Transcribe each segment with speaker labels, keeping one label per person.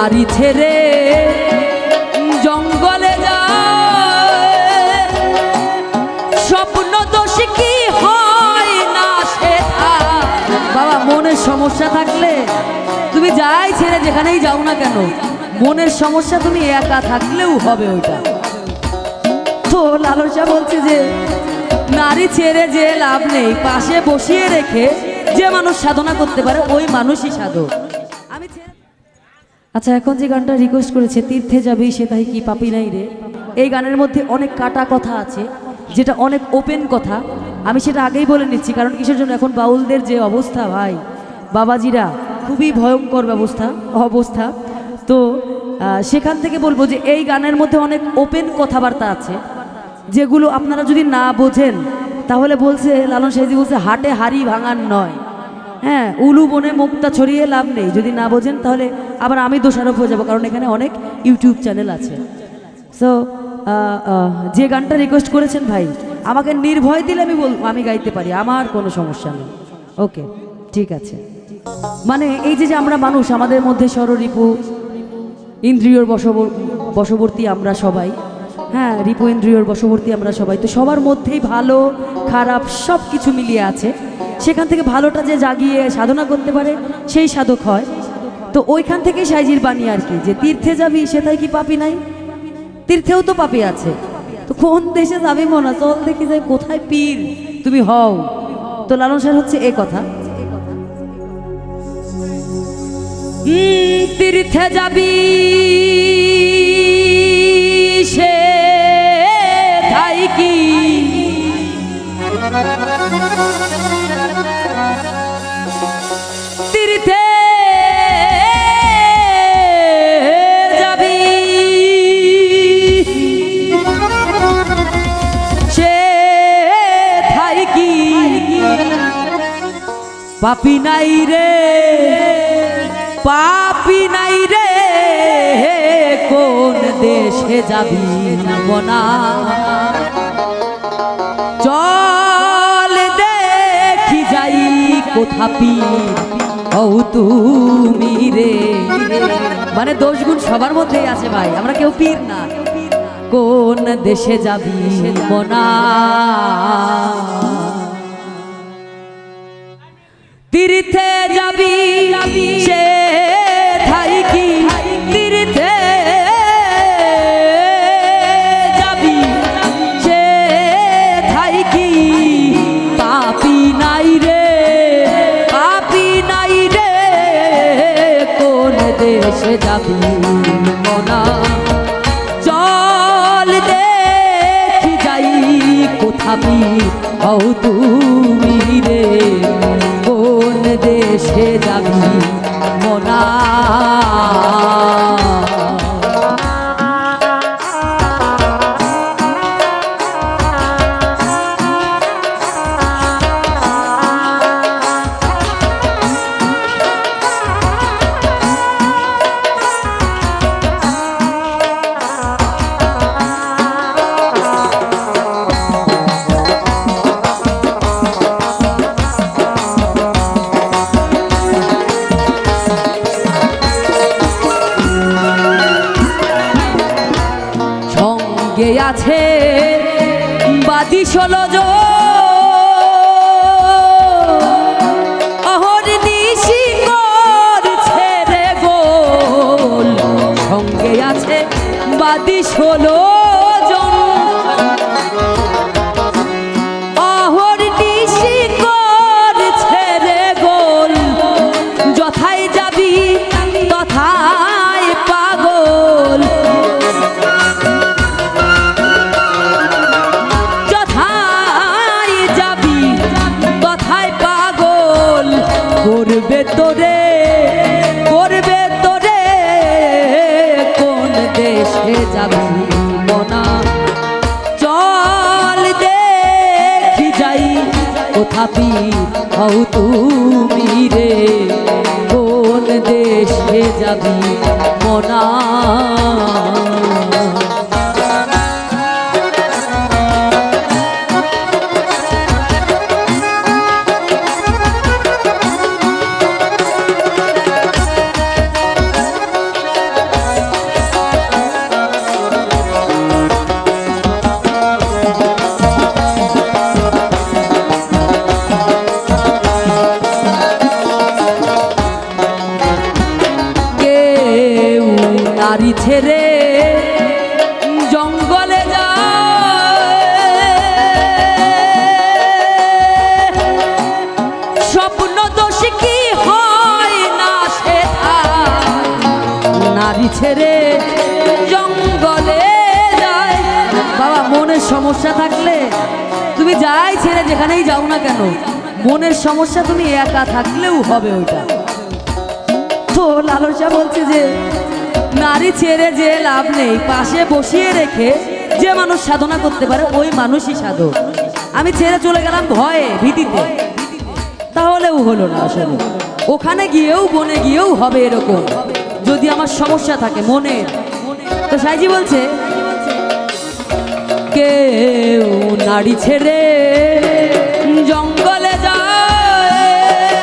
Speaker 1: বাড়ি ছেড়ে জঙ্গলে যায়, স্বপ্ন দোষ কি হয় না সেটা। বাবা, মনের সমস্যা থাকলে তুমি যাই ছেড়ে যেখানেই যাও না কেন, মনের সমস্যা তুমি একা থাকলেও হবে ওইটা। তো লালন শাহ বলছে যে নারী ছেড়ে যে লাভ নেই, পাশে বসিয়ে রেখে যে মানুষ সাধনা করতে পারে ওই মানুষই সাধক। আমি আচ্ছা, এখন যে গানটা রিকোয়েস্ট করেছে তীর্থে যাবি সে তাই কি পাপি নাই রে, এই গানের মধ্যে অনেক কাটা কথা আছে, যেটা অনেক ওপেন কথা। আমি সেটা আগেই বলে নিচ্ছি, কারণ কিসের জন্য, এখন বাউলদের যে অবস্থা ভাই, বাবাজিরা খুবই ভয়ঙ্কর অবস্থা। তো সেখান থেকে বলবো যে এই গানের মধ্যে অনেক ওপেন কথাবার্তা আছে, যেগুলো আপনারা যদি না বোঝেন তাহলে বলছে লালন সাহেজি বলছে হাটে হাড়ি ভাঙার নয়। হ্যাঁ, উলু বনে মুক্তা ছড়িয়ে লাভ নেই, যদি না বোঝেন তাহলে আবার আমি দোষারোপ হয়ে যাবো, কারণ এখানে অনেক ইউটিউব চ্যানেল আছে। সো যে গানটা রিকোয়েস্ট করেছেন ভাই, আমাকে নির্ভয় দিলে আমি গাইতে পারি, আমার কোনো সমস্যা নেই। ওকে, ঠিক আছে। মানে এই যে আমরা মানুষ, আমাদের মধ্যে ষড়রিপু ইন্দ্রিয়র বশবর্তী আমরা সবাই। হ্যাঁ, রিপু ইন্দ্রিয়র বশবর্তী আমরা সবাই, তো সবার মধ্যেই ভালো খারাপ সব কিছু মিলিয়ে আছে। সেখান থেকে ভালোটা যে জাগিয়ে সাধনা করতে পারে সেই সাধক হয়। তো ওইখান থেকে সাইজির বাণী আর কি, যে তীর্থে যাবি সেটাই কি পাপি নাই, তীর্থেও তো পাপি আছে। তো কোন দেশে যাবি মনা, চল দেখি যাই কোথায় পীর তুমি হও। তো লালন শাহ হচ্ছে এই কথা, তীর্থে যাবি সে তাই কি তীর্থে যাবি সে তাই কি পাপি নাই রে, পাপি নাই রে, কোন দেশে যাবি মনা, চল দেখি যাই কোথা পীর হও তুমি রে। মানে দোষগুণ সবার মধ্যেই আছে ভাই, আমরা কেউ পীর না। কোন দেশে যাবি মনা, তীর্থে যাবি সে ঠাই কি, তীর্থে যাবি সে ঠাই কি পাপি নাই রে, পাপি নাই রে, কোন দেশে যাবি মনা, চল দেখি যাই কোথা পীর হও তুমি রে, কোন দেশে যাবি মনা। আছে বাদি 16 জন, অহর নিশি করছে রে গোল, সঙ্গে আছে বাদি 16 জন, অহর নিশি করছে রে গোল, যথায় যাবি তথায় পাগল, করবে তোরে, করবে তোরে, কোন দেশে যাবি মনা, চল দেখি যাই কোথা পীর হও তুমি রে, কোন দেশে যাবি মনা। নারী ছেড়ে জঙ্গলে যায়, স্বপ্ন দোষ কি হয় না সেটা, নারী ছেড়ে জঙ্গলে যায়। বাবা মনের সমস্যা থাকলে তুমি যাই ছেড়ে যেখানেই যাও না কেন, মনের সমস্যা তুমি একা থাকলেও হবে ওইটা। তো লালসা বলছে যে নারী ছেড়ে যে লাভ নেই, পাশে বসিয়ে রেখে যে মানুষ সাধনা করতে পারে ওই মানুষই সাধক। আমি ছেড়ে চলে গেলাম ভয়ে ভীতিতে, তাহলেও হলো না আসলে। ওখানে গিয়েও বনে গিয়েও হবে এরকম যদি আমার সমস্যা থাকে মনের। তো সাইজি বলছে কেউ নারী ছেড়ে জঙ্গলে যায়,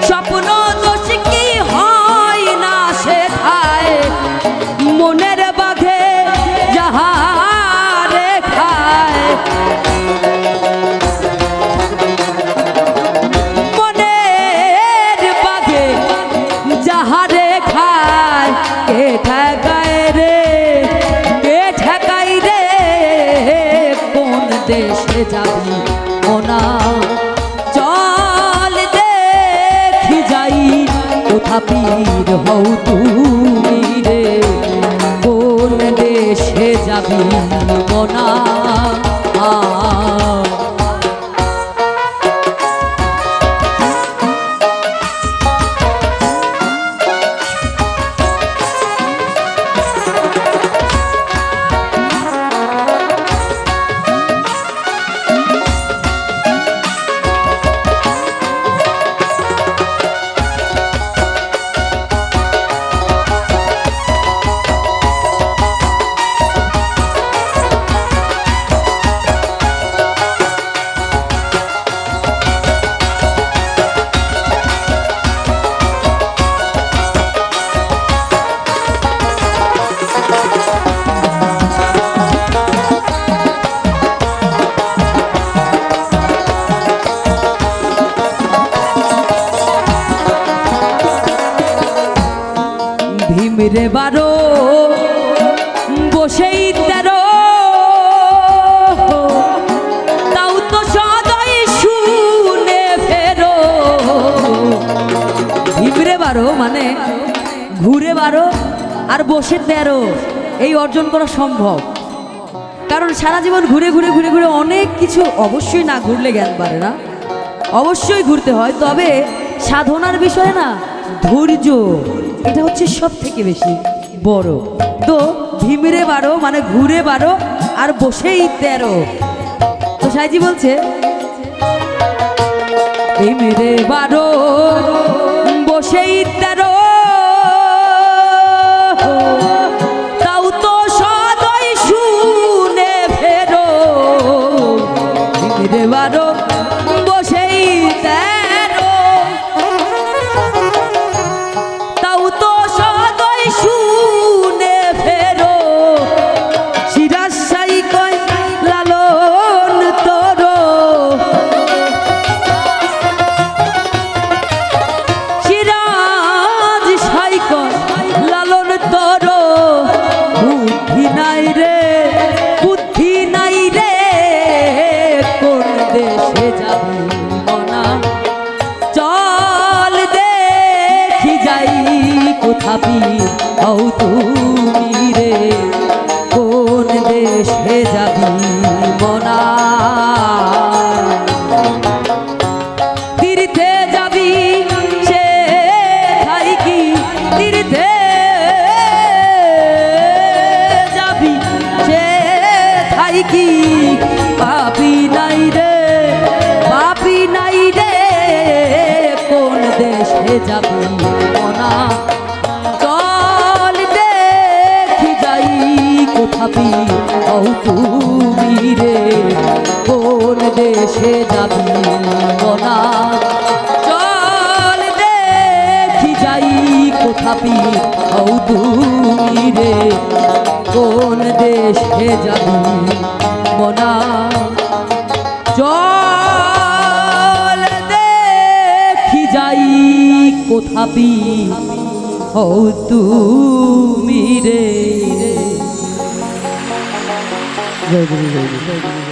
Speaker 1: স্বপ্ন দোষ কি হয় না সেথায়, মনের বাঘে যাহারে খায়, মনের বাঘে যাহারে খায়, কে ঠেকায় রে কে ঠেকাই রে, কোন দেশে যাবি ওনা চল দেখি যাই, কোথা পীর হও তুমি রে, কোন দেশে যাবি ওনা। ভীমরে বারো বসেই 13, তাও তো সদাই শুনে ফেরো। ভীমরে বারো মানে ঘুরে 12 আর বসে 13, এই অর্জন করা সম্ভব। কারণ সারা জীবন ঘুরে ঘুরে ঘুরে ঘুরে অনেক কিছু, অবশ্যই না ঘুরলে জ্ঞান বাড়ে না, অবশ্যই ঘুরতে হয়। তবে সাধনার বিষয়ে না ধৈর্য, এটা হচ্ছে সব থেকে বেশি বড়। তো ভীমরে 12 মানে ঘুরে 12 আর বসেই 13। তো সাইজি বলছে ভীমরে 12 বসেই 13, তাও তো সদাই শুনে ফেরো। ভীমরে 12 বসেই 13, তাও তো সদাই শুনে ফেরো। সিরাজ সাই কয় লালন তোর, সিরাজ সাই কয় লালন তোর, বুদ্ধি নাই রে বুদ্ধি নাই রে, কোন দেশে যাবি মনা চল দেখি যাই, কোথা পীর হও তুমি রে, কোন দেশে যাবি মনা। তীর্থে যাবি সে ঠাই কি, তীর্থে যাবি সে ঠাই কি, পাপি নাই রে পাপি নাই রে, কোন দেশে যাবি মনা চল দেখি যাই, কোথা পীর হও তুমি রে, কোন দেশে যাবি মনা চল দেখি যাই, কোথা পীর হও তুমি রে, কোন দেশে যাবি মনা চল দেখি যাই, কোথা পীর হও তুমি রে। জয় গুরু, জয় গুরু, জয় গুরু।